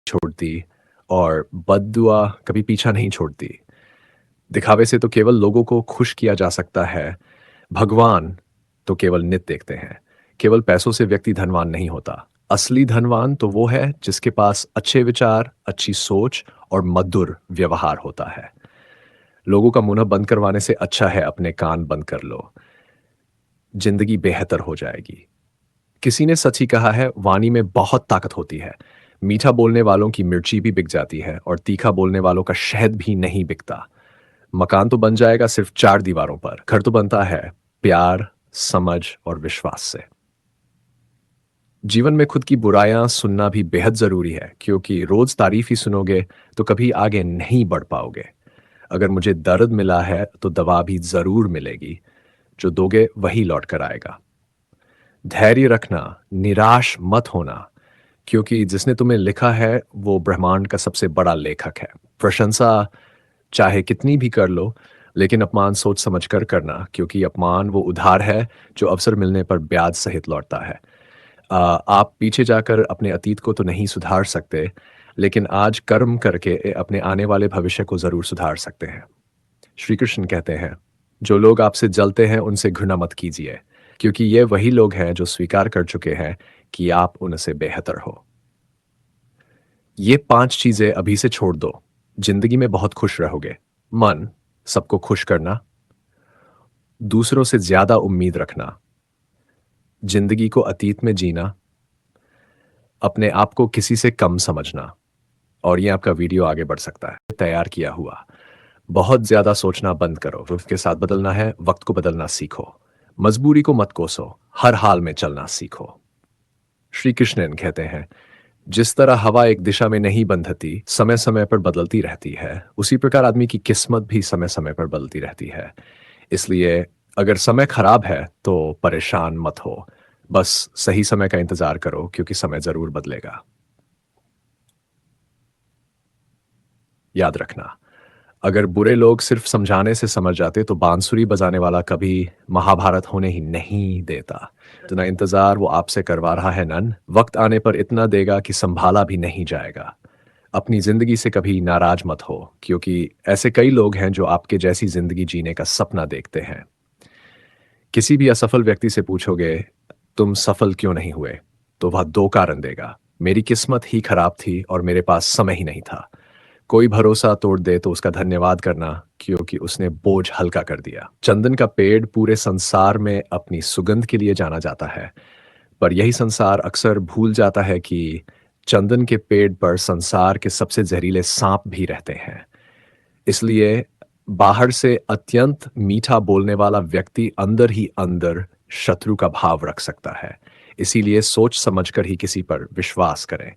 छोड़ती और बद्दुआ कभी पीछा नहीं छोड़ती। दिखावे से तो केवल लोगों को खुश किया जा सकता है। भगवान तो केवल नित देखते हैं। केवल पैसों से व्यक्ति धनवान नहीं होता। असली धनवान तो वो है जिसके पास अच्छे विचार, अच्छी सोच और मधुर व्यवहार होता है। लोगों का मुंह बंद करवाने से अच्छा है अपने कान बंद कर लो। जिंदगी बेहतर हो जाएगी। किसी ने सच ही कहा है, वाणी में बहुत ताकत होती है। मीठा बोलने वालों की मिर्ची भी बिक जाती है और तीखा बोलने वालों का शहद भी नहीं बिकता। मकान तो बन जाएगा सिर्फ चार दीवारों पर, घर तो बनता है प्यार, समझ और विश्वास से। जीवन में खुद की बुराइयां सुनना भी बेहद जरूरी है, क्योंकि रोज तारीफ ही सुनोगे तो कभी आगे नहीं बढ़ पाओगे। अगर मुझे दर्द मिला है तो दवा भी जरूर मिलेगी। जो दोगे वही लौट कर आएगा। धैर्य रखना, निराश मत होना, क्योंकि जिसने तुम्हें लिखा है वो ब्रह्मांड का सबसे बड़ा लेखक है। प्रशंसा चाहे कितनी भी कर लो, लेकिन अपमान सोच समझ कर करना, क्योंकि अपमान वो उधार है जो अवसर मिलने पर ब्याज सहित लौटता है। आप पीछे जाकर अपने अतीत को तो नहीं सुधार सकते, लेकिन आज कर्म करके अपने आने वाले भविष्य को जरूर सुधार सकते हैं। श्री कृष्ण कहते हैं, जो लोग आपसे जलते हैं उनसे घृणा मत कीजिए, क्योंकि ये वही लोग हैं जो स्वीकार कर चुके हैं कि आप उनसे बेहतर हो। ये पांच चीजें अभी से छोड़ दो, जिंदगी में बहुत खुश रहोगे। मन, सबको खुश करना। दूसरों से ज्यादा उम्मीद रखना। जिंदगी को अतीत में जीना। अपने आप को किसी से कम समझना। और ये आपका वीडियो आगे बढ़ सकता है तैयार किया हुआ। बहुत ज्यादा सोचना बंद करो, वक्त के साथ बदलना है, वक्त को बदलना सीखो। मजबूरी को मत कोसो, हर हाल में चलना सीखो। श्री कृष्णन कहते हैं, जिस तरह हवा एक दिशा में नहीं बंधती, समय समय पर बदलती रहती है, उसी प्रकार आदमी की किस्मत भी समय समय पर बदलती रहती है। इसलिए अगर समय खराब है तो परेशान मत हो, बस सही समय का इंतजार करो, क्योंकि समय जरूर बदलेगा। याद रखना, अगर बुरे लोग सिर्फ समझाने से समझ जाते तो बांसुरी बजाने वाला कभी महाभारत होने ही नहीं देता। इतना इंतजार वो आपसे करवा रहा है नन, वक्त आने पर इतना देगा कि संभाला भी नहीं जाएगा। अपनी जिंदगी से कभी नाराज मत हो, क्योंकि ऐसे कई लोग हैं जो आपके जैसी जिंदगी जीने का सपना देखते हैं। किसी भी असफल व्यक्ति से पूछोगे, तुम सफल क्यों नहीं हुए, तो वह दो कारण देगा। मेरी किस्मत ही खराब थी और मेरे पास समय ही नहीं था। कोई भरोसा तोड़ दे तो उसका धन्यवाद करना, क्योंकि उसने बोझ हल्का कर दिया। चंदन का पेड़ पूरे संसार में अपनी सुगंध के लिए जाना जाता है, पर यही संसार अक्सर भूल जाता है कि चंदन के पेड़ पर संसार के सबसे जहरीले सांप भी रहते हैं। इसलिए बाहर से अत्यंत मीठा बोलने वाला व्यक्ति अंदर ही अंदर शत्रु का भाव रख सकता है। इसीलिए सोच समझकर ही किसी पर विश्वास करें।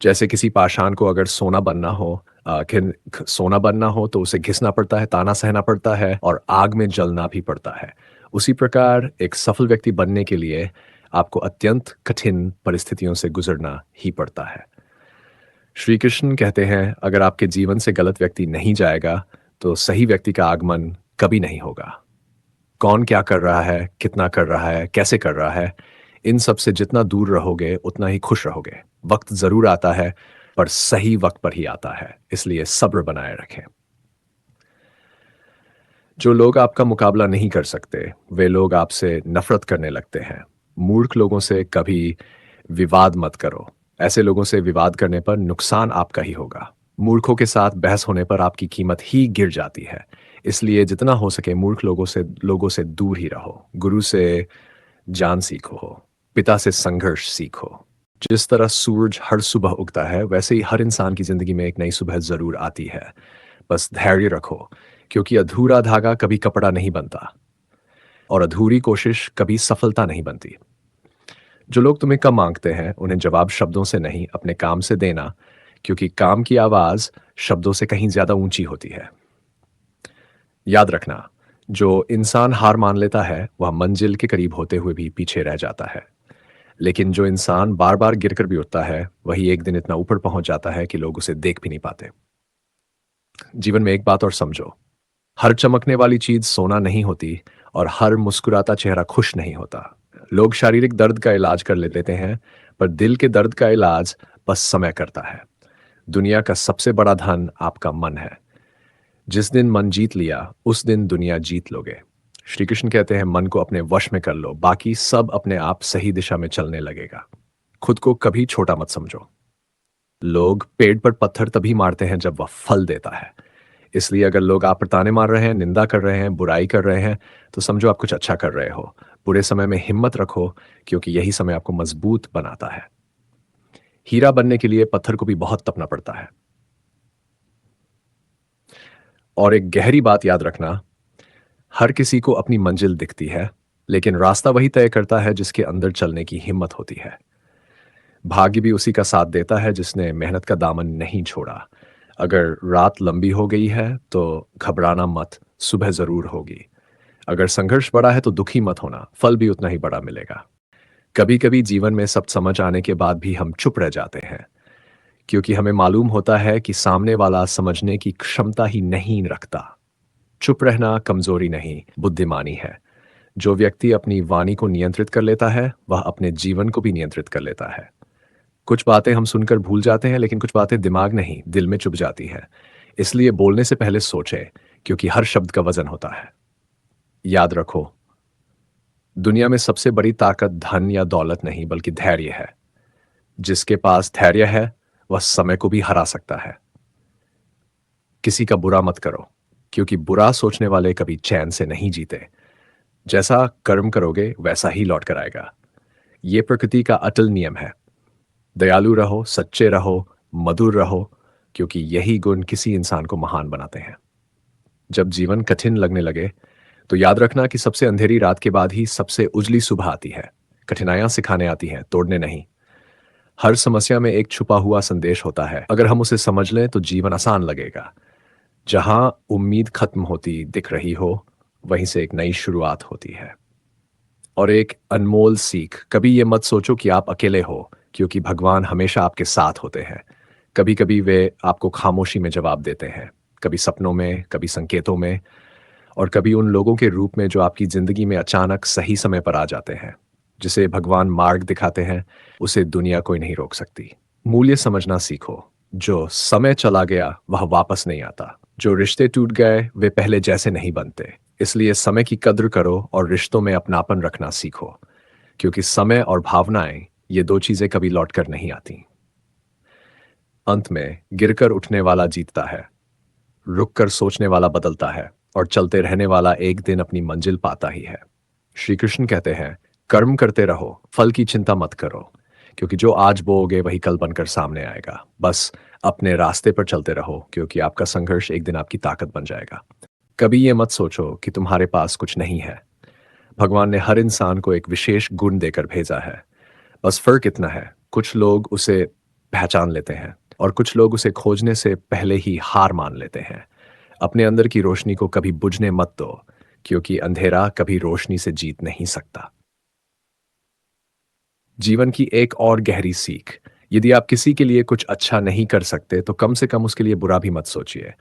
जैसे किसी पाषाण को अगर सोना बनना हो, सोना बनना हो तो उसे घिसना पड़ता है, ताना सहना पड़ता है और आग में जलना भी पड़ता है। उसी प्रकार एक सफल व्यक्ति बनने के लिए आपको अत्यंत कठिन परिस्थितियों से गुजरना ही पड़ता है। श्री कृष्ण कहते हैं, अगर आपके जीवन से गलत व्यक्ति नहीं जाएगा तो सही व्यक्ति का आगमन कभी नहीं होगा। कौन क्या कर रहा है, कितना कर रहा है, कैसे कर रहा है, इन सब से जितना दूर रहोगे उतना ही खुश रहोगे। वक्त जरूर आता है, पर सही वक्त पर ही आता है, इसलिए सब्र बनाए रखें। जो लोग आपका मुकाबला नहीं कर सकते, वे लोग आपसे नफरत करने लगते हैं। मूर्ख लोगों से कभी विवाद मत करो। ऐसे लोगों से विवाद करने पर नुकसान आपका ही होगा। मूर्खों के साथ बहस होने पर आपकी कीमत ही गिर जाती है। इसलिए जितना हो सके मूर्ख लोगों से दूर ही रहो। गुरु से ज्ञान सीखो, पिता से संघर्ष सीखो। जिस तरह सूरज हर सुबह उगता है, वैसे ही हर इंसान की जिंदगी में एक नई सुबह जरूर आती है। बस धैर्य रखो, क्योंकि अधूरा धागा कभी कपड़ा नहीं बनता और अधूरी कोशिश कभी सफलता नहीं बनती। जो लोग तुम्हें कम मांगते हैं, उन्हें जवाब शब्दों से नहीं, अपने काम से देना, क्योंकि काम की आवाज शब्दों से कहीं ज्यादा ऊंची होती है। याद रखना, जो इंसान हार मान लेता है वह मंजिल के करीब होते हुए भी पीछे रह जाता है, लेकिन जो इंसान बार बार गिरकर भी उठता है वही एक दिन इतना ऊपर पहुंच जाता है कि लोग उसे देख भी नहीं पाते। जीवन में एक बात और समझो, हर चमकने वाली चीज सोना नहीं होती और हर मुस्कुराता चेहरा खुश नहीं होता। लोग शारीरिक दर्द का इलाज कर लेते हैं, पर दिल के दर्द का इलाज बस समय करता है। दुनिया का सबसे बड़ा धन आपका मन है। जिस दिन मन जीत लिया, उस दिन दुनिया जीत लोगे। श्री कृष्ण कहते हैं मन को अपने वश में कर लो, बाकी सब अपने आप सही दिशा में चलने लगेगा। खुद को कभी छोटा मत समझो। लोग पेड़ पर पत्थर तभी मारते हैं जब वह फल देता है। इसलिए अगर लोग आप पर ताने मार रहे हैं, निंदा कर रहे हैं, बुराई कर रहे हैं, तो समझो आप कुछ अच्छा कर रहे हो। बुरे समय में हिम्मत रखो, क्योंकि यही समय आपको मजबूत बनाता है। हीरा बनने के लिए पत्थर को भी बहुत तपना पड़ता है। और एक गहरी बात याद रखना, हर किसी को अपनी मंजिल दिखती है, लेकिन रास्ता वही तय करता है जिसके अंदर चलने की हिम्मत होती है। भाग्य भी उसी का साथ देता है जिसने मेहनत का दामन नहीं छोड़ा। अगर रात लंबी हो गई है तो घबराना मत, सुबह जरूर होगी। अगर संघर्ष बड़ा है तो दुखी मत होना, फल भी उतना ही बड़ा मिलेगा। कभी कभी जीवन में सब समझ आने के बाद भी हम चुप रह जाते हैं, क्योंकि हमें मालूम होता है कि सामने वाला समझने की क्षमता ही नहीं रखता। चुप रहना कमजोरी नहीं, बुद्धिमानी है। जो व्यक्ति अपनी वाणी को नियंत्रित कर लेता है, वह अपने जीवन को भी नियंत्रित कर लेता है। कुछ बातें हम सुनकर भूल जाते हैं, लेकिन कुछ बातें दिमाग नहीं, दिल में चुभ जाती हैं। इसलिए बोलने से पहले सोचें, क्योंकि हर शब्द का वजन होता है। याद रखो, दुनिया में सबसे बड़ी ताकत धन या दौलत नहीं, बल्कि धैर्य है। जिसके पास धैर्य है, वह समय को भी हरा सकता है। किसी का बुरा मत करो, क्योंकि बुरा सोचने वाले कभी चैन से नहीं जीते। जैसा कर्म करोगे, वैसा ही लौट कर आएगा। ये प्रकृति का अटल नियम है। दयालु रहो, सच्चे रहो, मधुर रहो, क्योंकि यही गुण किसी इंसान को महान बनाते हैं। जब जीवन कठिन लगने लगे, तो याद रखना कि सबसे अंधेरी रात के बाद ही सबसे उजली सुबह आती है। कठिनाइयां सिखाने आती हैं, तोड़ने नहीं। हर समस्या में एक छुपा हुआ संदेश होता है। अगर हम उसे समझ लें तो जीवन आसान लगेगा। जहां उम्मीद खत्म होती दिख रही हो, वहीं से एक नई शुरुआत होती है। और एक अनमोल सीख, कभी ये मत सोचो कि आप अकेले हो, क्योंकि भगवान हमेशा आपके साथ होते हैं। कभी कभी वे आपको खामोशी में जवाब देते हैं, कभी सपनों में, कभी संकेतों में, और कभी उन लोगों के रूप में जो आपकी जिंदगी में अचानक सही समय पर आ जाते हैं। जिसे भगवान मार्ग दिखाते हैं, उसे दुनिया कोई नहीं रोक सकती। मूल्य समझना सीखो। जो समय चला गया वह वापस नहीं आता। जो रिश्ते टूट गए वे पहले जैसे नहीं बनते। इसलिए समय की कद्र करो और रिश्तों में अपनापन रखना सीखो, क्योंकि समय और भावनाएं, ये दो चीजें कभी लौट कर नहीं आती। अंत में गिरकर उठने वाला जीतता है, रुककर सोचने वाला बदलता है, और चलते रहने वाला एक दिन अपनी मंजिल पाता ही है। श्री कृष्ण कहते हैं, कर्म करते रहो, फल की चिंता मत करो, क्योंकि जो आज बोओगे वही कल बनकर सामने आएगा। बस अपने रास्ते पर चलते रहो, क्योंकि आपका संघर्ष एक दिन आपकी ताकत बन जाएगा। कभी ये मत सोचो कि तुम्हारे पास कुछ नहीं है। भगवान ने हर इंसान को एक विशेष गुण देकर भेजा है। बस फर्क इतना है, कुछ लोग उसे पहचान लेते हैं और कुछ लोग उसे खोजने से पहले ही हार मान लेते हैं। अपने अंदर की रोशनी को कभी बुझने मत दो, क्योंकि अंधेरा कभी रोशनी से जीत नहीं सकता। जीवन की एक और गहरी सीख, यदि आप किसी के लिए कुछ अच्छा नहीं कर सकते तो कम से कम उसके लिए बुरा भी मत सोचिए,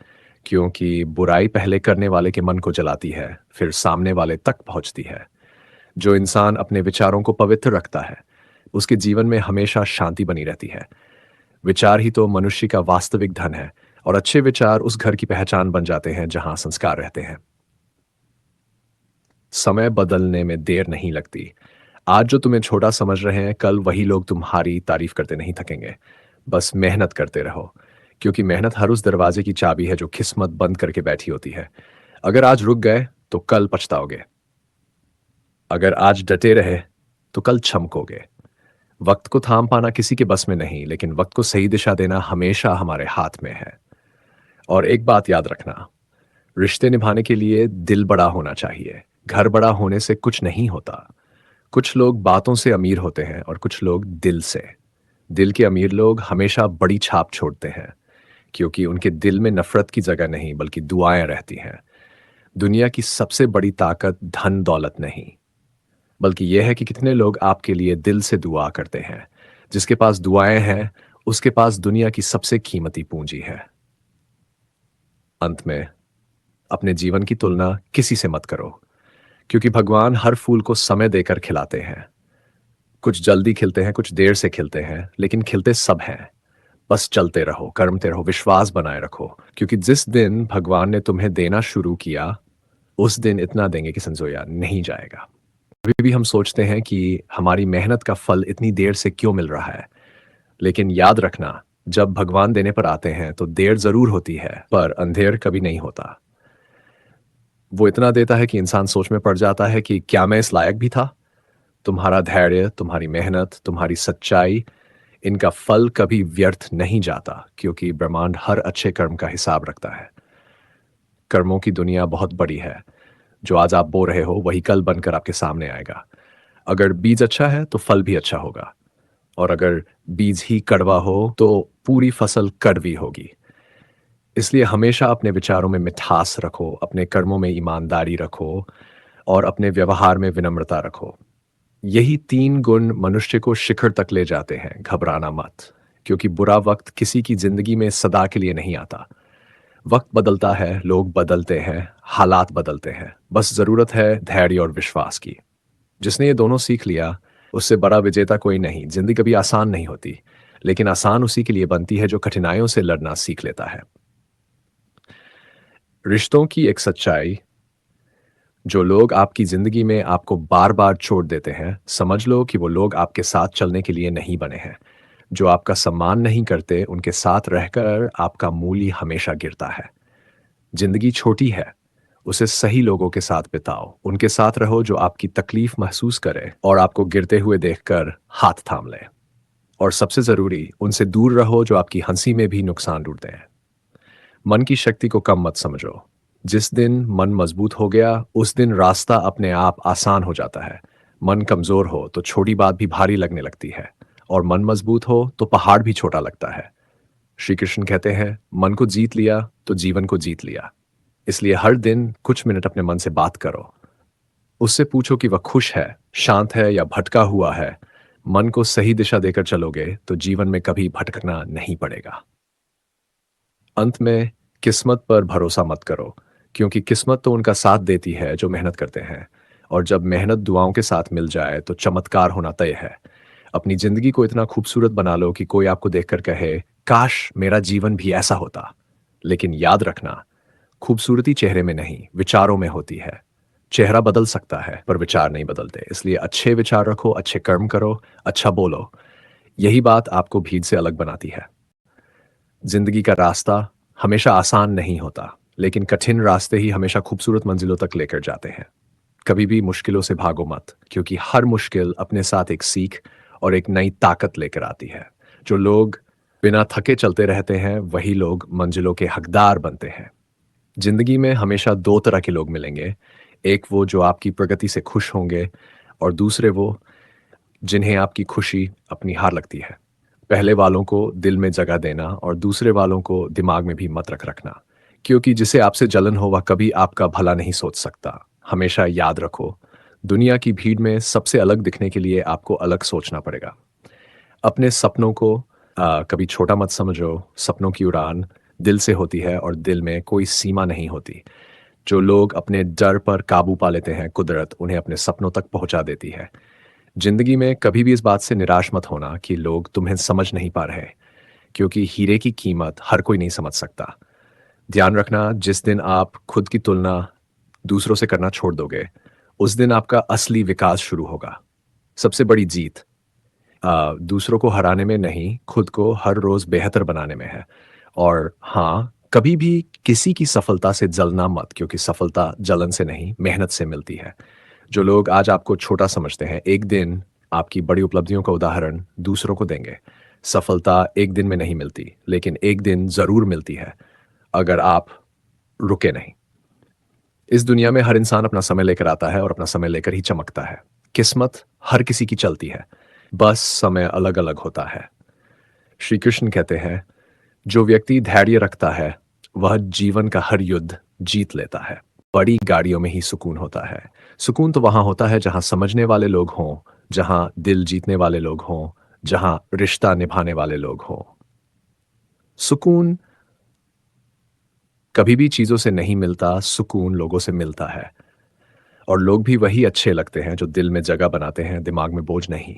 क्योंकि बुराई पहले करने वाले के मन को जलाती है, फिर सामने वाले तक पहुंचती है। जो इंसान अपने विचारों को पवित्र रखता है, उसके जीवन में हमेशा शांति बनी रहती है। विचार ही तो मनुष्य का वास्तविक धन है, और अच्छे विचार उस घर की पहचान बन जाते हैं जहां संस्कार रहते हैं। समय बदलने में देर नहीं लगती। आज जो तुम्हें छोटा समझ रहे हैं, कल वही लोग तुम्हारी तारीफ करते नहीं थकेंगे। बस मेहनत करते रहो, क्योंकि मेहनत हर उस दरवाजे की चाबी है जो किस्मत बंद करके बैठी होती है। अगर आज रुक गए तो कल पछताओगे। अगर आज डटे रहे तो कल छमकोगे। वक्त को थाम पाना किसी के बस में नहीं, लेकिन वक्त को सही दिशा देना हमेशा हमारे हाथ में है। और एक बात याद रखना, रिश्ते निभाने के लिए दिल बड़ा होना चाहिए। घर बड़ा होने से कुछ नहीं होता। कुछ लोग बातों से अमीर होते हैं और कुछ लोग दिल से। दिल के अमीर लोग हमेशा बड़ी छाप छोड़ते हैं, क्योंकि उनके दिल में नफरत की जगह नहीं, बल्कि दुआएं रहती हैं। दुनिया की सबसे बड़ी ताकत धन दौलत नहीं, बल्कि यह है कि कितने लोग आपके लिए दिल से दुआ करते हैं। जिसके पास दुआएं हैं, उसके पास दुनिया की सबसे कीमती पूंजी है। अंत में, अपने जीवन की तुलना किसी से मत करो, क्योंकि भगवान हर फूल को समय देकर खिलाते हैं। कुछ जल्दी खिलते हैं, कुछ देर से खिलते हैं, लेकिन खिलते सब हैं। बस चलते रहो, करते रहो, विश्वास बनाए रखो, क्योंकि जिस दिन भगवान ने तुम्हें देना शुरू किया, उस दिन इतना देंगे कि समझो यार नहीं जाएगा। अभी भी हम सोचते हैं कि हमारी मेहनत का फल इतनी देर से क्यों मिल रहा है, लेकिन याद रखना, जब भगवान देने पर आते हैं तो देर ज़रूर होती है, पर अंधेर कभी नहीं होता। वो इतना देता है कि इंसान सोच में पड़ जाता है कि क्या मैं इस लायक भी था? तुम्हारा धैर्य, तुम्हारी मेहनत, तुम्हारी सच्चाई, इनका फल कभी व्यर्थ नहीं जाता, क्योंकि ब्रह्मांड हर अच्छे कर्म का हिसाब रखता है। कर्मों की दुनिया बहुत बड़ी है। जो आज आप बो रहे हो, वही कल बनकर आपके सामने आएगा। अगर बीज अच्छा है, तो फल भी अच्छा होगा, और अगर बीज ही कड़वा हो, तो पूरी फसल कड़वी होगी। इसलिए हमेशा अपने विचारों में मिठास रखो, अपने कर्मों में ईमानदारी रखो और अपने व्यवहार में विनम्रता रखो। यही 3 गुण मनुष्य को शिखर तक ले जाते हैं। घबराना मत, क्योंकि बुरा वक्त किसी की ज़िंदगी में सदा के लिए नहीं आता। वक्त बदलता है, लोग बदलते हैं, हालात बदलते हैं। बस ज़रूरत है धैर्य और विश्वास की। जिसने ये दोनों सीख लिया, उससे बड़ा विजेता कोई नहीं। ज़िंदगी कभी आसान नहीं होती, लेकिन आसान उसी के लिए बनती है जो कठिनाइयों से लड़ना सीख लेता है। रिश्तों की एक सच्चाई, जो लोग आपकी ज़िंदगी में आपको बार-बार छोड़ देते हैं, समझ लो कि वो लोग आपके साथ चलने के लिए नहीं बने हैं। जो आपका सम्मान नहीं करते, उनके साथ रहकर आपका मूल्य हमेशा गिरता है। ज़िंदगी छोटी है, उसे सही लोगों के साथ बिताओ। उनके साथ रहो जो आपकी तकलीफ महसूस करें और आपको गिरते हुए देखकर हाथ थाम लें। और सबसे ज़रूरी, उनसे दूर रहो जो आपकी हँसी में भी नुकसान ढूँढते हैं। मन की शक्ति को कम मत समझो। जिस दिन मन मजबूत हो गया, उस दिन रास्ता अपने आप आसान हो जाता है। मन कमज़ोर हो तो छोटी बात भी भारी लगने लगती है, और मन मजबूत हो तो पहाड़ भी छोटा लगता है। श्री कृष्ण कहते हैं, मन को जीत लिया तो जीवन को जीत लिया। इसलिए हर दिन कुछ मिनट अपने मन से बात करो। उससे पूछो कि वह खुश है, शांत है या भटका हुआ है। मन को सही दिशा देकर चलोगे तो जीवन में कभी भटकना नहीं पड़ेगा। अंत में, किस्मत पर भरोसा मत करो, क्योंकि किस्मत तो उनका साथ देती है जो मेहनत करते हैं, और जब मेहनत दुआओं के साथ मिल जाए तो चमत्कार होना तय है। अपनी जिंदगी को इतना खूबसूरत बना लो कि कोई आपको देखकर कहे, काश मेरा जीवन भी ऐसा होता। लेकिन याद रखना, खूबसूरती चेहरे में नहीं, विचारों में होती है। चेहरा बदल सकता है, पर विचार नहीं बदलते। इसलिए अच्छे विचार रखो, अच्छे कर्म करो, अच्छा बोलो। यही बात आपको भीड़ से अलग बनाती है। जिंदगी का रास्ता हमेशा आसान नहीं होता, लेकिन कठिन रास्ते ही हमेशा खूबसूरत मंजिलों तक लेकर जाते हैं। कभी भी मुश्किलों से भागो मत, क्योंकि हर मुश्किल अपने साथ एक सीख और एक नई ताकत लेकर आती है। जो लोग बिना थके चलते रहते हैं, वही लोग मंजिलों के हकदार बनते हैं। जिंदगी में हमेशा दो तरह के लोग मिलेंगे। एक वो जो आपकी प्रगति से खुश होंगे, और दूसरे वो जिन्हें आपकी खुशी अपनी हार लगती है। पहले वालों को दिल में जगह देना और दूसरे वालों को दिमाग में भी मत रखना, क्योंकि जिसे आपसे जलन हो वह कभी आपका भला नहीं सोच सकता। हमेशा याद रखो, दुनिया की भीड़ में सबसे अलग दिखने के लिए आपको अलग सोचना पड़ेगा। अपने सपनों को कभी छोटा मत समझो। सपनों की उड़ान दिल से होती है, और दिल में कोई सीमा नहीं होती। जो लोग अपने डर पर काबू पा लेते हैं, कुदरत उन्हें अपने सपनों तक पहुंचा देती है। जिंदगी में कभी भी इस बात से निराश मत होना कि लोग तुम्हें समझ नहीं पा रहे, क्योंकि हीरे की कीमत हर कोई नहीं समझ सकता। ध्यान रखना, जिस दिन आप खुद की तुलना दूसरों से करना छोड़ दोगे, उस दिन आपका असली विकास शुरू होगा। सबसे बड़ी जीत दूसरों को हराने में नहीं, खुद को हर रोज बेहतर बनाने में है। और हाँ, कभी भी किसी की सफलता से जलना मत, क्योंकि सफलता जलन से नहीं, मेहनत से मिलती है। जो लोग आज आपको छोटा समझते हैं, एक दिन आपकी बड़ी उपलब्धियों का उदाहरण दूसरों को देंगे। सफलता एक दिन में नहीं मिलती, लेकिन एक दिन जरूर मिलती है, अगर आप रुके नहीं। इस दुनिया में हर इंसान अपना समय लेकर आता है और अपना समय लेकर ही चमकता है। किस्मत हर किसी की चलती है, बस समय अलग अलग होता है। श्री कृष्ण कहते हैं, जो व्यक्ति धैर्य रखता है, वह जीवन का हर युद्ध जीत लेता है। बड़ी गाड़ियों में ही सुकून होता है। सुकून तो वहां होता है जहां समझने वाले लोग हों, जहां दिल जीतने वाले लोग हों, जहां रिश्ता निभाने वाले लोग हों। सुकून कभी भी चीजों से नहीं मिलता, सुकून लोगों से मिलता है। और लोग भी वही अच्छे लगते हैं जो दिल में जगह बनाते हैं, दिमाग में बोझ नहीं।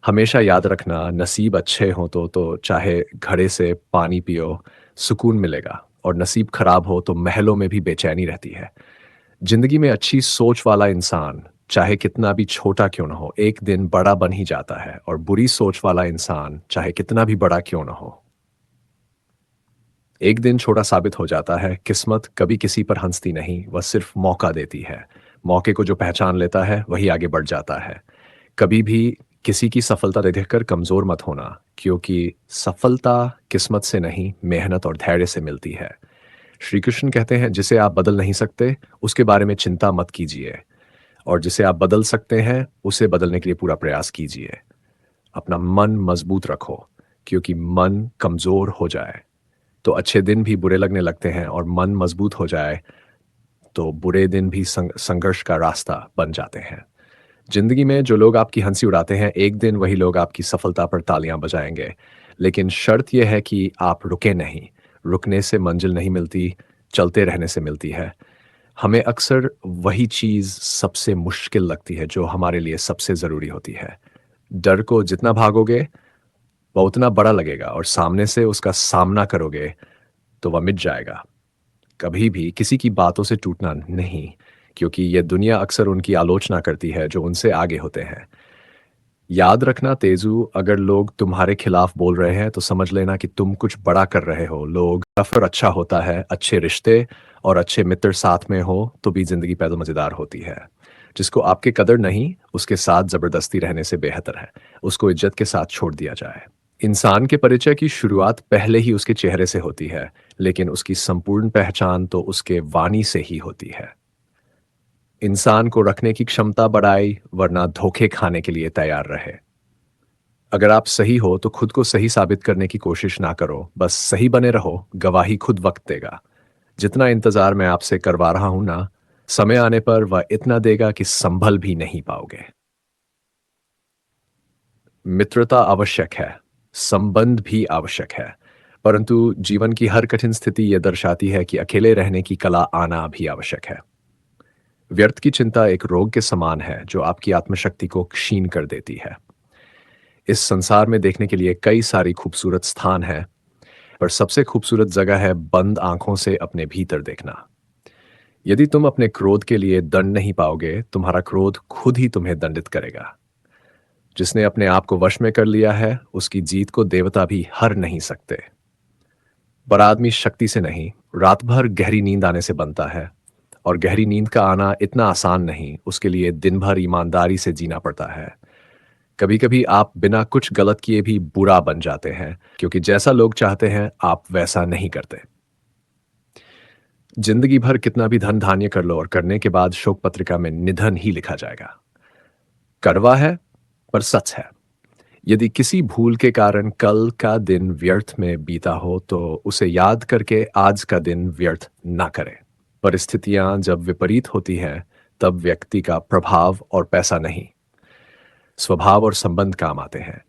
हमेशा याद रखना, नसीब अच्छे हों तो चाहे घड़े से पानी पियो, सुकून मिलेगा, और नसीब खराब हो तो महलों में भी बेचैनी रहती है। जिंदगी में अच्छी सोच वाला इंसान, चाहे कितना भी छोटा क्यों ना हो, एक दिन बड़ा बन ही जाता है, और बुरी सोच वाला इंसान, चाहे कितना भी बड़ा क्यों ना हो, एक दिन छोटा साबित हो जाता है। किस्मत कभी किसी पर हंसती नहीं, वह सिर्फ मौका देती है। मौके को जो पहचान लेता है वही आगे बढ़ जाता है। कभी भी किसी की सफलता देखकर कमजोर मत होना, क्योंकि सफलता किस्मत से नहीं, मेहनत और धैर्य से मिलती है। श्री कृष्ण कहते हैं, जिसे आप बदल नहीं सकते उसके बारे में चिंता मत कीजिए, और जिसे आप बदल सकते हैं उसे बदलने के लिए पूरा प्रयास कीजिए। अपना मन मजबूत रखो, क्योंकि मन कमजोर हो जाए तो अच्छे दिन भी बुरे लगने लगते हैं, और मन मजबूत हो जाए तो बुरे दिन भी संघर्ष का रास्ता बन जाते हैं। जिंदगी में जो लोग आपकी हंसी उड़ाते हैं, एक दिन वही लोग आपकी सफलता पर तालियां बजाएंगे। लेकिन शर्त यह है कि आप रुके नहीं। रुकने से मंजिल नहीं मिलती, चलते रहने से मिलती है। हमें अक्सर वही चीज़ सबसे मुश्किल लगती है जो हमारे लिए सबसे ज़रूरी होती है। डर को जितना भागोगे वह उतना बड़ा लगेगा, और सामने से उसका सामना करोगे तो वह मिट जाएगा। कभी भी किसी की बातों से टूटना नहीं, क्योंकि यह दुनिया अक्सर उनकी आलोचना करती है जो उनसे आगे होते हैं। याद रखना तेजू, अगर लोग तुम्हारे खिलाफ बोल रहे हैं तो समझ लेना कि तुम कुछ बड़ा कर रहे हो। लोग सफर अच्छा होता है, अच्छे रिश्ते और अच्छे मित्र साथ में हो तो भी जिंदगी पैदल मजेदार होती है। जिसको आपके कदर नहीं, उसके साथ जबरदस्ती रहने से बेहतर है उसको इज्जत के साथ छोड़ दिया जाए। इंसान के परिचय की शुरुआत पहले ही उसके चेहरे से होती है, लेकिन उसकी संपूर्ण पहचान तो उसके वाणी से ही होती है। इंसान को रखने की क्षमता बढ़ाई, वरना धोखे खाने के लिए तैयार रहे। अगर आप सही हो तो खुद को सही साबित करने की कोशिश ना करो, बस सही बने रहो। गवाही खुद वक्त देगा। जितना इंतजार मैं आपसे करवा रहा हूं ना, समय आने पर वह इतना देगा कि संभल भी नहीं पाओगे। मित्रता आवश्यक है, संबंध भी आवश्यक है, परंतु जीवन की हर कठिन स्थिति यह दर्शाती है कि अकेले रहने की कला आना भी आवश्यक है। व्यर्थ की चिंता एक रोग के समान है जो आपकी आत्मशक्ति को क्षीण कर देती है। इस संसार में देखने के लिए कई सारी खूबसूरत स्थान हैं, पर सबसे खूबसूरत जगह है बंद आंखों से अपने भीतर देखना। यदि तुम अपने क्रोध के लिए दंड नहीं पाओगे, तुम्हारा क्रोध खुद ही तुम्हें दंडित करेगा। जिसने अपने आप को वश में कर लिया है, उसकी जीत को देवता भी हर नहीं सकते। बड़ा आदमी शक्ति से नहीं, रात भर गहरी नींद आने से बनता है, और गहरी नींद का आना इतना आसान नहीं, उसके लिए दिन भर ईमानदारी से जीना पड़ता है। कभी कभी आप बिना कुछ गलत किए भी बुरा बन जाते हैं, क्योंकि जैसा लोग चाहते हैं आप वैसा नहीं करते। जिंदगी भर कितना भी धन धान्य कर लो, और करने के बाद शोक पत्रिका में निधन ही लिखा जाएगा। कड़वा है पर सच है। यदि किसी भूल के कारण कल का दिन व्यर्थ में बीता हो तो उसे याद करके आज का दिन व्यर्थ ना करें। परिस्थितियां जब विपरीत होती हैं, तब व्यक्ति का प्रभाव और पैसा नहीं, स्वभाव और संबंध काम आते हैं।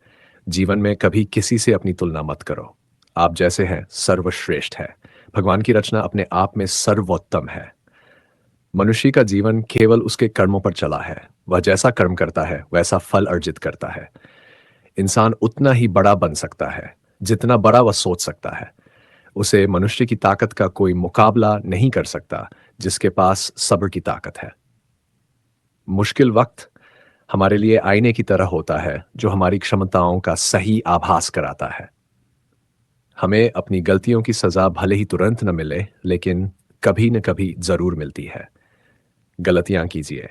जीवन में कभी किसी से अपनी तुलना मत करो। आप जैसे हैं सर्वश्रेष्ठ है। भगवान की रचना अपने आप में सर्वोत्तम है। मनुष्य का जीवन केवल उसके कर्मों पर चला है। वह जैसा कर्म करता है वैसा फल अर्जित करता है। इंसान उतना ही बड़ा बन सकता है जितना बड़ा वह सोच सकता है। उसे मनुष्य की ताकत का कोई मुकाबला नहीं कर सकता जिसके पास सब्र की ताकत है। मुश्किल वक्त हमारे लिए आईने की तरह होता है जो हमारी क्षमताओं का सही आभास कराता है। हमें अपनी गलतियों की सजा भले ही तुरंत न मिले, लेकिन कभी न कभी जरूर मिलती है। गलतियां कीजिए,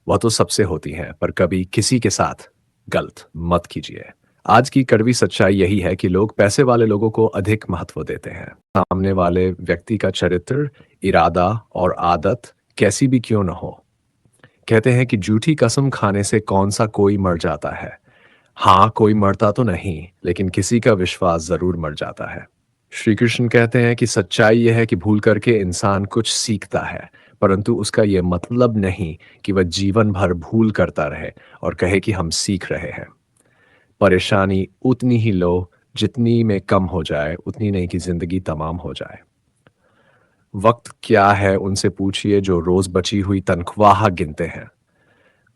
वह तो सबसे होती हैं, पर कभी किसी के साथ गलत मत कीजिए। आज की कड़वी सच्चाई यही है कि लोग पैसे वाले लोगों को अधिक महत्व देते हैं। सामने वाले व्यक्ति का चरित्र, इरादा और आदत कैसी भी क्यों न हो। कहते हैं कि झूठी कसम खाने से कौन सा कोई मर जाता है। हाँ, कोई मरता तो नहीं, लेकिन किसी का विश्वास जरूर मर जाता है। श्री कृष्ण कहते हैं कि सच्चाई यह है कि भूल करके इंसान कुछ सीखता है, परंतु उसका यह मतलब नहीं कि वह जीवन भर भूल करता रहे और कहे कि हम सीख रहे हैं। परेशानी उतनी ही लो जितनी में कम हो जाए, उतनी नहीं कि जिंदगी तमाम हो जाए। वक्त क्या है उनसे पूछिए जो रोज बची हुई तनख्वाह गिनते हैं।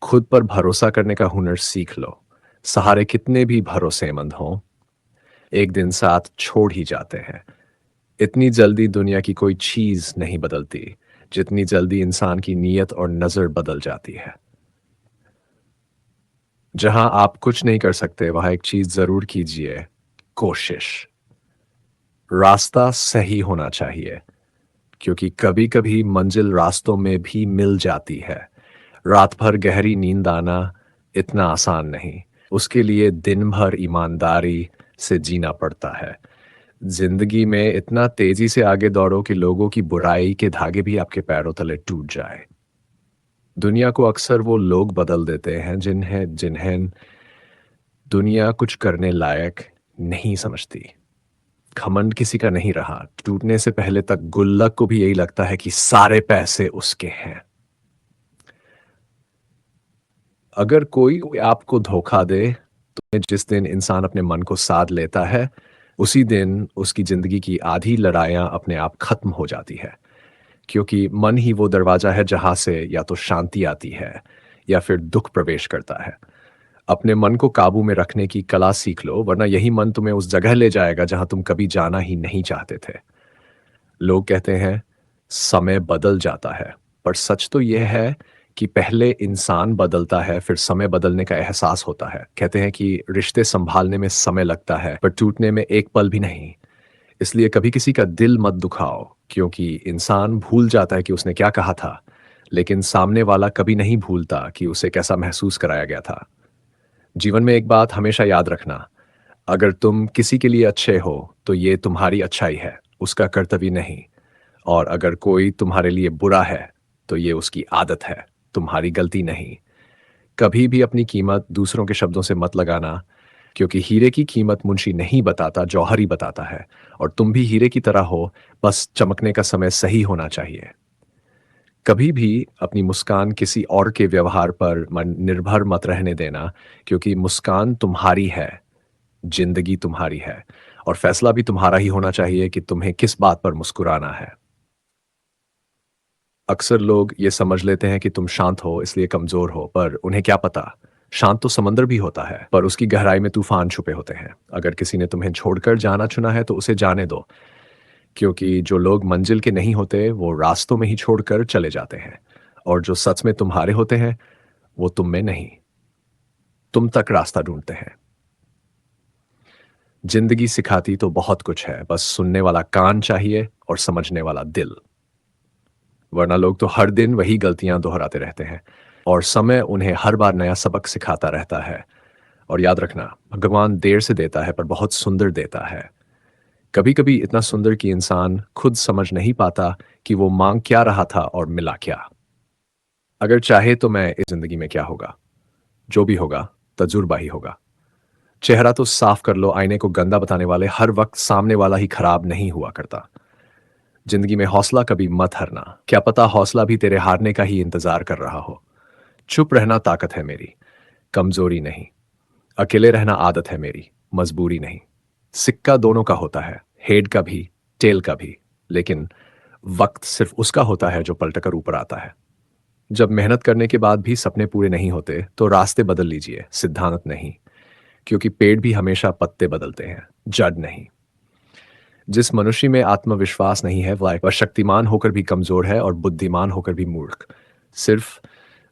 खुद पर भरोसा करने का हुनर सीख लो। सहारे कितने भी भरोसेमंद हों, एक दिन साथ छोड़ ही जाते हैं। इतनी जल्दी दुनिया की कोई चीज़ नहीं बदलती, जितनी जल्दी इंसान की नीयत और नज़र बदल जाती है। जहाँ आप कुछ नहीं कर सकते, वहाँ एक चीज़ ज़रूर कीजिए, कोशिश। रास्ता सही होना चाहिए, क्योंकि कभी-कभी मंजिल रास्तों में भी मिल जाती है। रात भर गहरी नींद आना इतना आसान नहीं। उसके लिए दिन भर ईमानदारी से जीना पड़ता है। ज़िंदगी में इतना तेज़ी से आगे दौड़ो कि लोगों की बुराई के धागे भी आपके पैरों तले टूट जाएँ। दुनिया को अक्सर वो लोग बदल देते हैं जिन्हें जिन्हें दुनिया कुछ करने लायक नहीं समझती। घमंड किसी का नहीं रहा। टूटने से पहले तक गुल्लक को भी यही लगता है कि सारे पैसे उसके हैं। अगर कोई आपको धोखा दे, तो जिस दिन इंसान अपने मन को साध लेता है, उसी दिन उसकी ज़िंदगी की आधी लड़ाइयाँ अपने आप खत्म हो जाती है। क्योंकि मन ही वो दरवाज़ा है जहाँ से या तो शांति आती है या फिर दुःख प्रवेश करता है। अपने मन को काबू में रखने की कला सीख लो, वरना यही मन तुम्हें उस जगह ले जाएगा जहाँ तुम कभी जाना ही नहीं चाहते थे। लोग कहते हैं, समय बदल जाता है, पर सच तो यह है कि पहले इंसान बदलता है, फिर समय बदलने का एहसास होता है। कहते हैं कि रिश्ते सँभालने में समय लगता है, पर टूटने में एक पल भी नहीं। इसलिए कभी किसी का दिल मत दुखाओ, क्योंकि इंसान भूल जाता है कि उसने क्या कहा था, लेकिन सामने वाला कभी नहीं भूलता कि उसे कैसा महसूस कराया गया था। जीवन में एक बात हमेशा याद रखना, अगर तुम किसी के लिए अच्छे हो, तो ये तुम्हारी अच्छाई है, उसका कर्तव्य नहीं। और अगर कोई तुम्हारे लिए बुरा है, तो ये उसकी आदत है, तुम्हारी गलती नहीं। कभी भी अपनी कीमत दूसरों के शब्दों से मत लगाना, क्योंकि हीरे की कीमत मुंशी नहीं बताता, जौहर ही बताता है। और तुम भी हीरे की तरह हो, बस चमकने का समय सही होना चाहिए। कभी भी अपनी मुस्कान किसी और के व्यवहार पर मन निर्भर मत रहने देना, क्योंकि मुस्कान तुम्हारी है, जिंदगी तुम्हारी है, और फैसला भी तुम्हारा ही होना चाहिए कि तुम्हें किस बात पर मुस्कुराना है। अक्सर लोग ये समझ लेते हैं कि तुम शांत हो इसलिए कमजोर हो, पर उन्हें क्या पता, शांत तो समंदर भी होता है, पर उसकी गहराई में तूफान छुपे होते हैं। अगर किसी ने तुम्हें छोड़कर जाना चुना है, तो उसे जाने दो, क्योंकि जो लोग मंजिल के नहीं होते, वो रास्तों में ही छोड़कर चले जाते हैं। और जो सच में तुम्हारे होते हैं, वो तुम में नहीं, तुम तक रास्ता ढूंढते हैं। जिंदगी सिखाती तो बहुत कुछ है, बस सुनने वाला कान चाहिए और समझने वाला दिल। वरना लोग तो हर दिन वही गलतियां दोहराते रहते हैं, और समय उन्हें हर बार नया सबक सिखाता रहता है। और याद रखना, भगवान देर से देता है पर बहुत सुंदर देता है। कभी कभी इतना सुंदर कि इंसान खुद समझ नहीं पाता कि वो मांग क्या रहा था और मिला क्या। अगर चाहे तो मैं इस जिंदगी में क्या होगा, जो भी होगा तजुर्बा ही होगा। चेहरा तो साफ कर लो, आईने को गंदा बताने वाले हर वक्त सामने वाला ही खराब नहीं हुआ करता। जिंदगी में हौसला कभी मत हारना, क्या पता हौसला भी तेरे हारने का ही इंतजार कर रहा हो। चुप रहना ताकत है मेरी, कमजोरी नहीं। अकेले रहना आदत है मेरी, मजबूरी नहीं। सिक्का दोनों का होता है, हेड का भी, टेल का भी। लेकिन वक्त सिर्फ उसका होता है जो पलटकर ऊपर आता है। जब मेहनत करने के बाद भी सपने पूरे नहीं होते, तो रास्ते बदल लीजिए, सिद्धांत नहीं। क्योंकि पेड़ भी हमेशा पत्ते बदलते हैं, जड़ नहीं। जिस मनुष्य में आत्मविश्वास नहीं है, वह शक्तिमान होकर भी कमजोर है और बुद्धिमान होकर भी मूर्ख। सिर्फ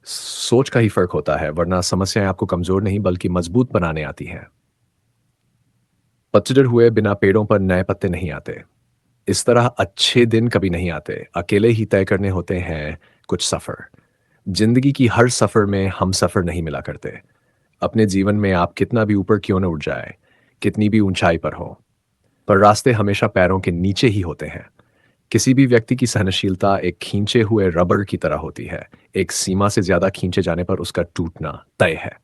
सोच का ही फर्क होता है, वरना समस्याएं आपको कमजोर नहीं बल्कि मजबूत बनाने आती हैं। पतझड़ हुए बिना पेड़ों पर नए पत्ते नहीं आते। इस तरह अच्छे दिन कभी नहीं आते, अकेले ही तय करने होते हैं कुछ सफर। जिंदगी की हर सफर में हम सफर नहीं मिला करते। अपने जीवन में आप कितना भी ऊपर क्यों न उठ जाए, कितनी भी ऊंचाई पर हो, पर रास्ते हमेशा पैरों के नीचे ही होते हैं। किसी भी व्यक्ति की सहनशीलता एक खींचे हुए रबर की तरह होती है। एक सीमा से ज्यादा खींचे जाने पर उसका टूटना तय है।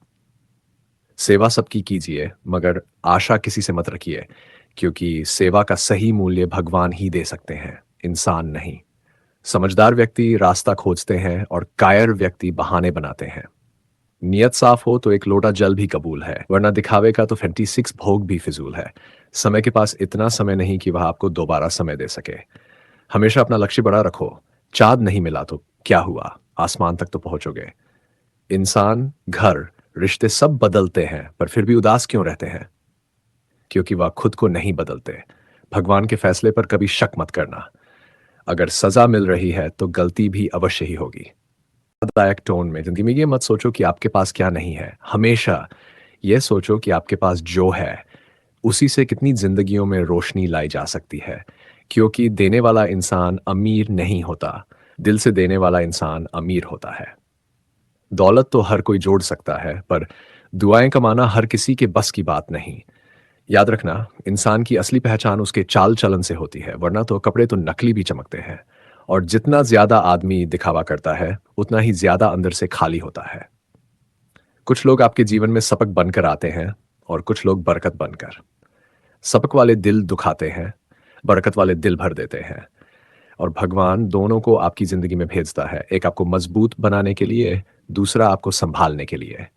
सेवा सबकी कीजिए, मगर आशा किसी से मत रखिए, क्योंकि सेवा का सही मूल्य भगवान ही दे सकते हैं, इंसान नहीं। समझदार व्यक्ति रास्ता खोजते हैं और कायर व्यक्ति बहाने बनाते हैं। नियत साफ हो तो एक लोटा जल भी कबूल है, वरना दिखावे का तो 56 भोग भी फिजूल है। समय के पास इतना समय नहीं कि वह आपको दोबारा समय दे सके। हमेशा अपना लक्ष्य बड़ा रखो। चाँद नहीं मिला तो क्या हुआ, आसमान तक तो पहुंचोगे। इंसान, घर रिश्ते सब बदलते हैं, पर फिर भी उदास क्यों रहते हैं? क्योंकि वह खुद को नहीं बदलते। भगवान के फैसले पर कभी शक मत करना। अगर सजा मिल रही है, तो गलती भी अवश्य ही होगी। दायक टोन में ज़िंदगी में ये मत सोचो कि आपके पास क्या नहीं है। हमेशा ये सोचो कि आपके पास जो है, उसी से कितनी ज़िंदगियों में रोशनी लाई जा सकती है। क्योंकि देने वाला इंसान अमीर नहीं होता, दिल से देने वाला इंसान अमीर होता है। दौलत तो हर कोई जोड़ सकता है, पर दुआएं कमाना हर किसी के बस की बात नहीं। याद रखना, इंसान की असली पहचान उसके चाल चलन से होती है, वरना तो कपड़े तो नकली भी चमकते हैं। और जितना ज्यादा आदमी दिखावा करता है, उतना ही ज्यादा अंदर से खाली होता है। कुछ लोग आपके जीवन में सबक बनकर आते हैं, और कुछ लोग बरकत बनकर। सबक वाले दिल दुखाते हैं, बरकत वाले दिल भर देते हैं। और भगवान दोनों को आपकी जिंदगी में भेजता है, एक आपको मजबूत बनाने के लिए, दूसरा आपको संभालने के लिए।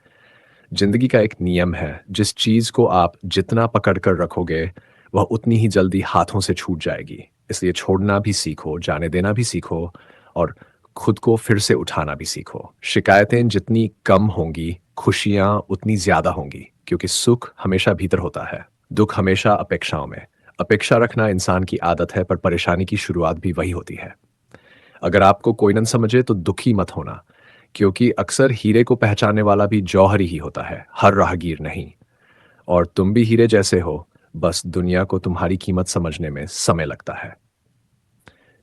जिंदगी का एक नियम है, जिस चीज को आप जितना पकड़ कर रखोगे, वह उतनी ही जल्दी हाथों से छूट जाएगी। इसलिए छोड़ना भी सीखो, जाने देना भी सीखो, और खुद को फिर से उठाना भी सीखो। शिकायतें जितनी कम होंगी, खुशियां उतनी ज्यादा होंगी, क्योंकि सुख हमेशा भीतर होता है, दुख हमेशा अपेक्षाओं में। अपेक्षा रखना इंसान की आदत है, पर परेशानी की शुरुआत भी वही होती है। अगर आपको कोई न समझे तो दुखी मत होना, क्योंकि अक्सर हीरे को पहचानने वाला भी जौहरी ही होता है, हर राहगीर नहीं। और तुम भी हीरे जैसे हो, बस दुनिया को तुम्हारी कीमत समझने में समय लगता है।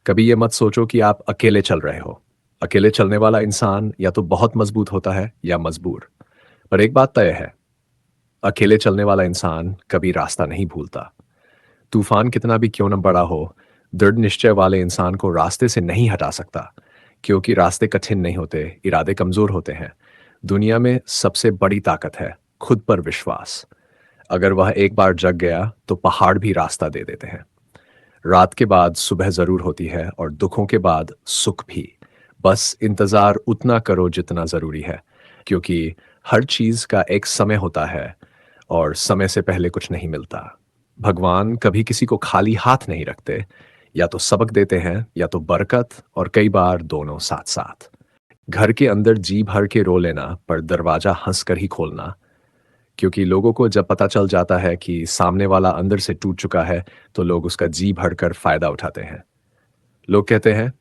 कभी ये मत सोचो कि आप अकेले चल रहे हो। अकेले चलने वाला इंसान या तो बहुत मजबूत होता है या मजबूर। पर एक बात तय है, अकेले चलने वाला इंसान कभी रास्ता नहीं भूलता। तूफान कितना भी क्यों न बड़ा हो, दृढ़ निश्चय वाले इंसान को रास्ते से नहीं हटा सकता, क्योंकि रास्ते कठिन नहीं होते, इरादे कमजोर होते हैं। दुनिया में सबसे बड़ी ताकत है खुद पर विश्वास। अगर वह एक बार जग गया, तो पहाड़ भी रास्ता दे देते हैं। रात के बाद सुबह जरूर होती है, और दुखों के बाद सुख भी। बस इंतजार उतना करो जितना जरूरी है, क्योंकि हर चीज का एक समय होता है, और समय से पहले कुछ नहीं मिलता। भगवान कभी किसी को खाली हाथ नहीं रखते, या तो सबक देते हैं या तो बरकत, और कई बार दोनों साथ साथ। घर के अंदर जी भर के रो लेना, पर दरवाजा हंसकर ही खोलना। क्योंकि लोगों को जब पता चल जाता है कि सामने वाला अंदर से टूट चुका है, तो लोग उसका जी भरकर फायदा उठाते हैं। लोग कहते हैं,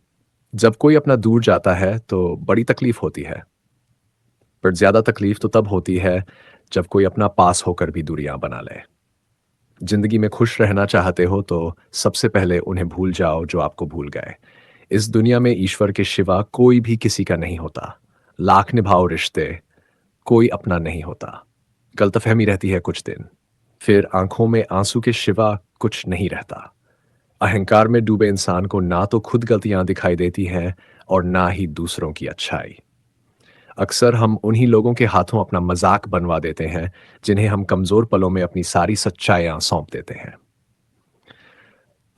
जब कोई अपना दूर जाता है तो बड़ी तकलीफ होती है, पर ज्यादा तकलीफ तो तब होती है जब कोई अपना पास होकर भी दूरियां बना ले। जिंदगी में खुश रहना चाहते हो, तो सबसे पहले उन्हें भूल जाओ जो आपको भूल गए। इस दुनिया में ईश्वर के सिवा कोई भी किसी का नहीं होता। लाख निभाओ रिश्ते, कोई अपना नहीं होता। गलतफहमी रहती है कुछ दिन, फिर आंखों में आंसू के सिवा कुछ नहीं रहता। अहंकार में डूबे इंसान को ना तो खुद गलतियां दिखाई देती हैं, और ना ही दूसरों की अच्छाई। अक्सर हम उन्हीं लोगों के हाथों अपना मजाक बनवा देते हैं, जिन्हें हम कमजोर पलों में अपनी सारी सच्चाइयां सौंप देते हैं।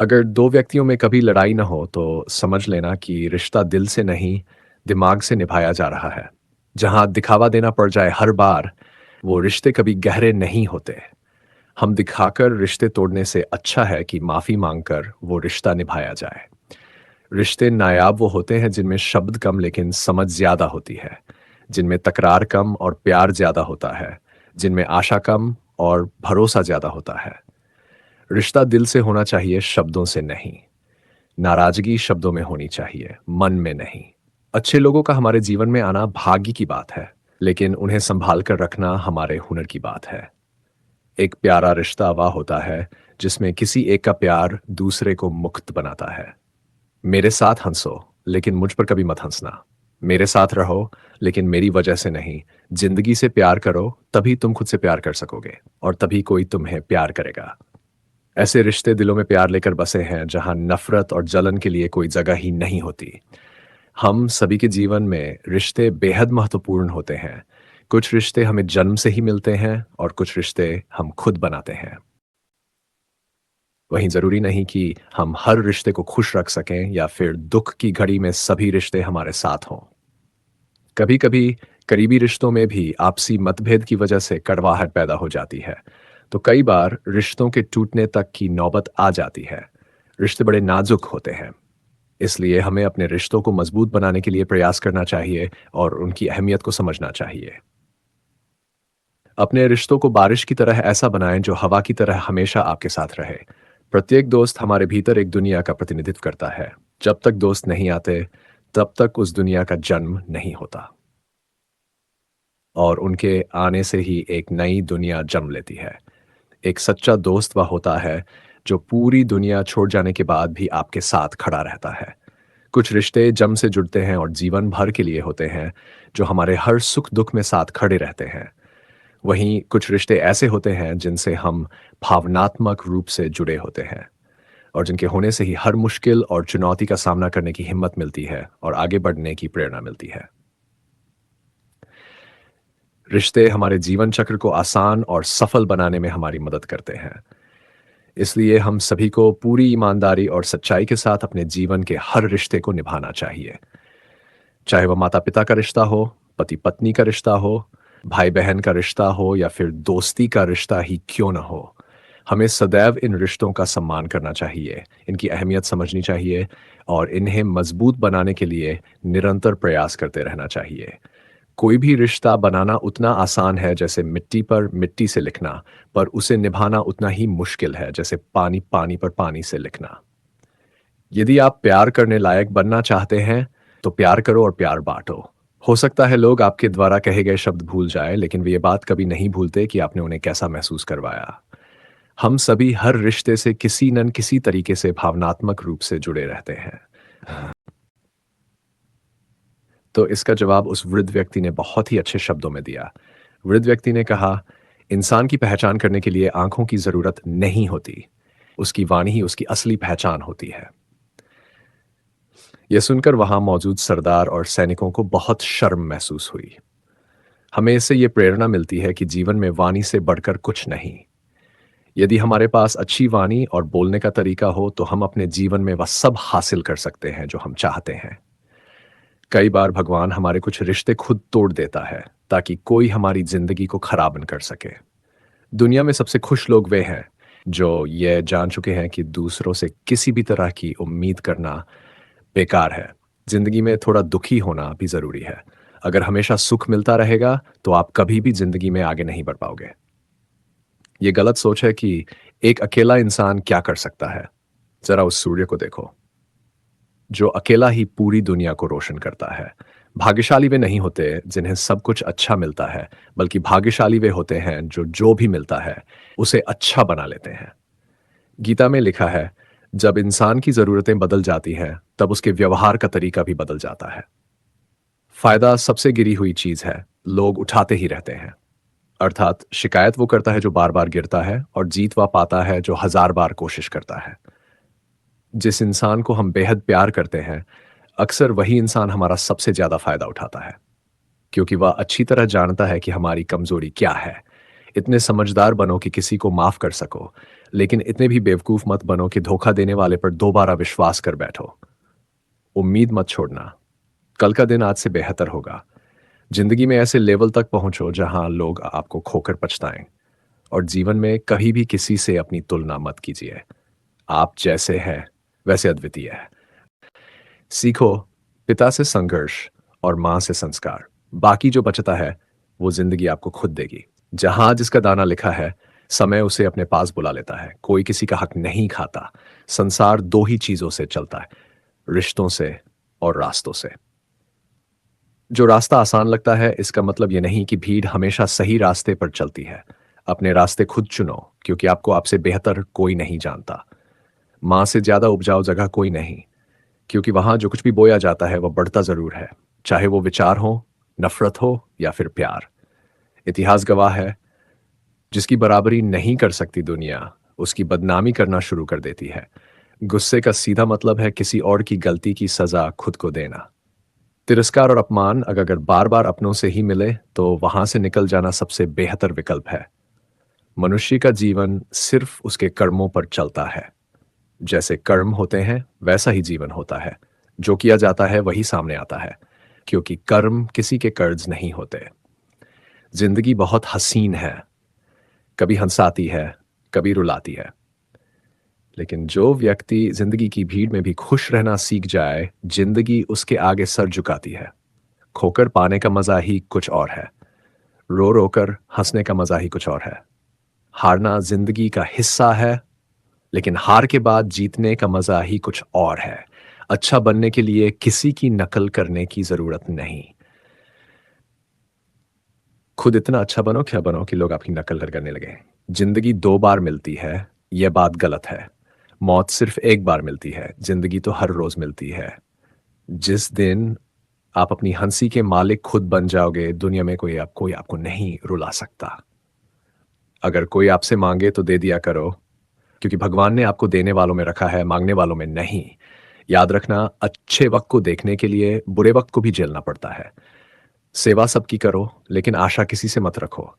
अगर दो व्यक्तियों में कभी लड़ाई ना हो, तो समझ लेना कि रिश्ता दिल से नहीं, दिमाग से निभाया जा रहा है। जहां दिखावा देना पड़ जाए हर बार, वो रिश्ते कभी गहरे नहीं होते। हम दिखाकर रिश्ते तोड़ने से अच्छा है कि माफी मांगकर वो रिश्ता निभाया जाए। रिश्ते नायाब वो होते हैं जिनमें शब्द कम लेकिन समझ ज्यादा होती है, जिनमें तकरार कम और प्यार ज्यादा होता है, जिनमें आशा कम और भरोसा ज्यादा होता है। रिश्ता दिल से होना चाहिए, शब्दों से नहीं। नाराजगी शब्दों में होनी चाहिए, मन में नहीं। अच्छे लोगों का हमारे जीवन में आना भाग्य की बात है, लेकिन उन्हें संभाल कर रखना हमारे हुनर की बात है। एक प्यारा रिश्ता वह होता है जिसमें किसी एक का प्यार दूसरे को मुक्त बनाता है। मेरे साथ हंसो, लेकिन मुझ पर कभी मत हंसना। मेरे साथ रहो, लेकिन मेरी वजह से नहीं। जिंदगी से प्यार करो, तभी तुम खुद से प्यार कर सकोगे, और तभी कोई तुम्हें प्यार करेगा। ऐसे रिश्ते दिलों में प्यार लेकर बसे हैं, जहां नफरत और जलन के लिए कोई जगह ही नहीं होती। हम सभी के जीवन में रिश्ते बेहद महत्वपूर्ण होते हैं। कुछ रिश्ते हमें जन्म से ही मिलते हैं, और कुछ रिश्ते हम खुद बनाते हैं। वहीं जरूरी नहीं कि हम हर रिश्ते को खुश रख सकें, या फिर दुख की घड़ी में सभी रिश्ते हमारे साथ हों। कभी कभी करीबी रिश्तों में भी आपसी मतभेद की वजह से कड़वाहट पैदा हो जाती है। तो कई बार रिश्तों के टूटने तक की नौबत आ जाती है। रिश्ते बड़े नाजुक होते हैं, इसलिए हमें अपने रिश्तों को मजबूत बनाने के लिए प्रयास करना चाहिए, और उनकी अहमियत को समझना चाहिए। अपने रिश्तों को बारिश की तरह ऐसा बनाएं जो हवा की तरह हमेशा आपके साथ रहे। प्रत्येक दोस्त हमारे भीतर एक दुनिया का प्रतिनिधित्व करता है। जब तक दोस्त नहीं आते, तब तक उस दुनिया का जन्म नहीं होता। और उनके आने से ही एक नई दुनिया जन्म लेती है। एक सच्चा दोस्त वह होता है जो पूरी दुनिया छोड़ जाने के बाद भी आपके साथ खड़ा रहता है। कुछ रिश्ते जम से जुड़ते हैं और जीवन भर के लिए होते हैं, जो हमारे हर सुख दुख में साथ खड़े रहते हैं। वहीं कुछ रिश्ते ऐसे होते हैं जिनसे हम भावनात्मक रूप से जुड़े होते हैं और जिनके होने से ही हर मुश्किल और चुनौती का सामना करने की हिम्मत मिलती है और आगे बढ़ने की प्रेरणा मिलती है। रिश्ते हमारे जीवन चक्र को आसान और सफल बनाने में हमारी मदद करते हैं। इसलिए हम सभी को पूरी ईमानदारी और सच्चाई के साथ अपने जीवन के हर रिश्ते को निभाना चाहिए। चाहे वह माता पिता का रिश्ता हो, पति पत्नी का रिश्ता हो, भाई बहन का रिश्ता हो या फिर दोस्ती का रिश्ता ही क्यों ना हो, हमें सदैव इन रिश्तों का सम्मान करना चाहिए, इनकी अहमियत समझनी चाहिए और इन्हें मजबूत बनाने के लिए निरंतर प्रयास करते रहना चाहिए। कोई भी रिश्ता बनाना उतना आसान है जैसे मिट्टी पर मिट्टी से लिखना, पर उसे निभाना उतना ही मुश्किल है जैसे पानी पानी पर पानी से लिखना। यदि आप प्यार करने लायक बनना चाहते हैं, तो प्यार करो और प्यार बांटो। हो सकता है लोग आपके द्वारा कहे गए शब्द भूल जाएं, लेकिन वे ये बात कभी नहीं भूलते कि आपने उन्हें कैसा महसूस करवाया। हम सभी हर रिश्ते से किसी न किसी तरीके से भावनात्मक रूप से जुड़े रहते हैं। तो इसका जवाब उस वृद्ध व्यक्ति ने बहुत ही अच्छे शब्दों में दिया। वृद्ध व्यक्ति ने कहा, इंसान की पहचान करने के लिए आंखों की जरूरत नहीं होती, उसकी वाणी ही उसकी असली पहचान होती है। यह सुनकर वहां मौजूद सरदार और सैनिकों को बहुत शर्म महसूस हुई। हमें इससे यह प्रेरणा मिलती है कि जीवन में वाणी से बढ़कर कुछ नहीं। यदि हमारे पास अच्छी वाणी और बोलने का तरीका हो तो हम अपने जीवन में वह सब हासिल कर सकते हैं जो हम चाहते हैं। कई बार भगवान हमारे कुछ रिश्ते खुद तोड़ देता है ताकि कोई हमारी जिंदगी को खराब न कर सके। दुनिया में सबसे खुश लोग वे हैं जो ये जान चुके हैं कि दूसरों से किसी भी तरह की उम्मीद करना बेकार है। जिंदगी में थोड़ा दुखी होना भी जरूरी है। अगर हमेशा सुख मिलता रहेगा तो आप कभी भी जिंदगी में आगे नहीं बढ़ पाओगे। ये गलत सोच है कि एक अकेला इंसान क्या कर सकता है। जरा उस सूर्य को देखो, जो अकेला ही पूरी दुनिया को रोशन करता है। भाग्यशाली वे नहीं होते जिन्हें सब कुछ अच्छा मिलता है, बल्कि भाग्यशाली वे होते हैं जो जो भी मिलता है उसे अच्छा बना लेते हैं। गीता में लिखा है, जब इंसान की जरूरतें बदल जाती हैं तब उसके व्यवहार का तरीका भी बदल जाता है। फायदा सबसे गिरी हुई चीज है, लोग उठाते ही रहते हैं। अर्थात शिकायत वो करता है जो बार बार गिरता है और जीत वह पाता है जो हजार बार कोशिश करता है। जिस इंसान को हम बेहद प्यार करते हैं, अक्सर वही इंसान हमारा सबसे ज्यादा फायदा उठाता है, क्योंकि वह अच्छी तरह जानता है कि हमारी कमजोरी क्या है। इतने समझदार बनो कि किसी को माफ कर सको, लेकिन इतने भी बेवकूफ मत बनो कि धोखा देने वाले पर दोबारा विश्वास कर बैठो। उम्मीद मत छोड़ना, कल का दिन आज से बेहतर होगा। जिंदगी में ऐसे लेवल तक पहुंचो जहां लोग आपको खोकर पछताएं। और जीवन में कभी भी किसी से अपनी तुलना मत कीजिए। आप जैसे हैं वैसे अद्वितीय है। सीखो, पिता से संघर्ष और मां से संस्कार। बाकी जो बचता है वो जिंदगी आपको खुद देगी। जहां जिसका दाना लिखा है, समय उसे अपने पास बुला लेता है। कोई किसी का हक नहीं खाता। संसार दो ही चीजों से चलता है, रिश्तों से और रास्तों से। जो रास्ता आसान लगता है, इसका मतलब यह नहीं कि भीड़ हमेशा सही रास्ते पर चलती है। अपने रास्ते खुद चुनो, क्योंकि आपको आपसे बेहतर कोई नहीं जानता। मां से ज्यादा उपजाऊ जगह कोई नहीं, क्योंकि वहां जो कुछ भी बोया जाता है वह बढ़ता जरूर है, चाहे वो विचार हो, नफरत हो या फिर प्यार। इतिहास गवाह है, जिसकी बराबरी नहीं कर सकती दुनिया, उसकी बदनामी करना शुरू कर देती है। गुस्से का सीधा मतलब है किसी और की गलती की सजा खुद को देना। तिरस्कार और अपमान अगर बार बार अपनों से ही मिले तो वहां से निकल जाना सबसे बेहतर विकल्प है। मनुष्य का जीवन सिर्फ उसके कर्मों पर चलता है। जैसे कर्म होते हैं वैसा ही जीवन होता है। जो किया जाता है वही सामने आता है, क्योंकि कर्म किसी के कर्ज नहीं होते। जिंदगी बहुत हसीन है, कभी हंसाती है, कभी रुलाती है। लेकिन जो व्यक्ति जिंदगी की भीड़ में भी खुश रहना सीख जाए, जिंदगी उसके आगे सर झुकाती है। खोकर पाने का मजा ही कुछ और है। रो रो कर हंसने का मजा ही कुछ और है। हारना जिंदगी का हिस्सा है, लेकिन हार के बाद जीतने का मजा ही कुछ और है। अच्छा बनने के लिए किसी की नकल करने की जरूरत नहीं। खुद इतना अच्छा बनो क्या बनो कि लोग आपकी नकल करने लगे। जिंदगी दो बार मिलती है, यह बात गलत है। मौत सिर्फ एक बार मिलती है, जिंदगी तो हर रोज मिलती है। जिस दिन आप अपनी हंसी के मालिक खुद बन जाओगे, दुनिया में कोई आपको नहीं रुला सकता। अगर कोई आपसे मांगे तो दे दिया करो, क्योंकि भगवान ने आपको देने वालों में रखा है, मांगने वालों में नहीं। याद रखना, अच्छे वक्त को देखने के लिए बुरे वक्त को भी झेलना पड़ता है। सेवा सबकी करो, लेकिन आशा किसी से मत रखो,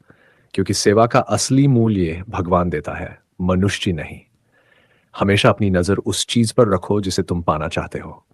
क्योंकि सेवा का असली मूल्य भगवान देता है, मनुष्य नहीं। हमेशा अपनी नजर उस चीज पर रखो जिसे तुम पाना चाहते हो।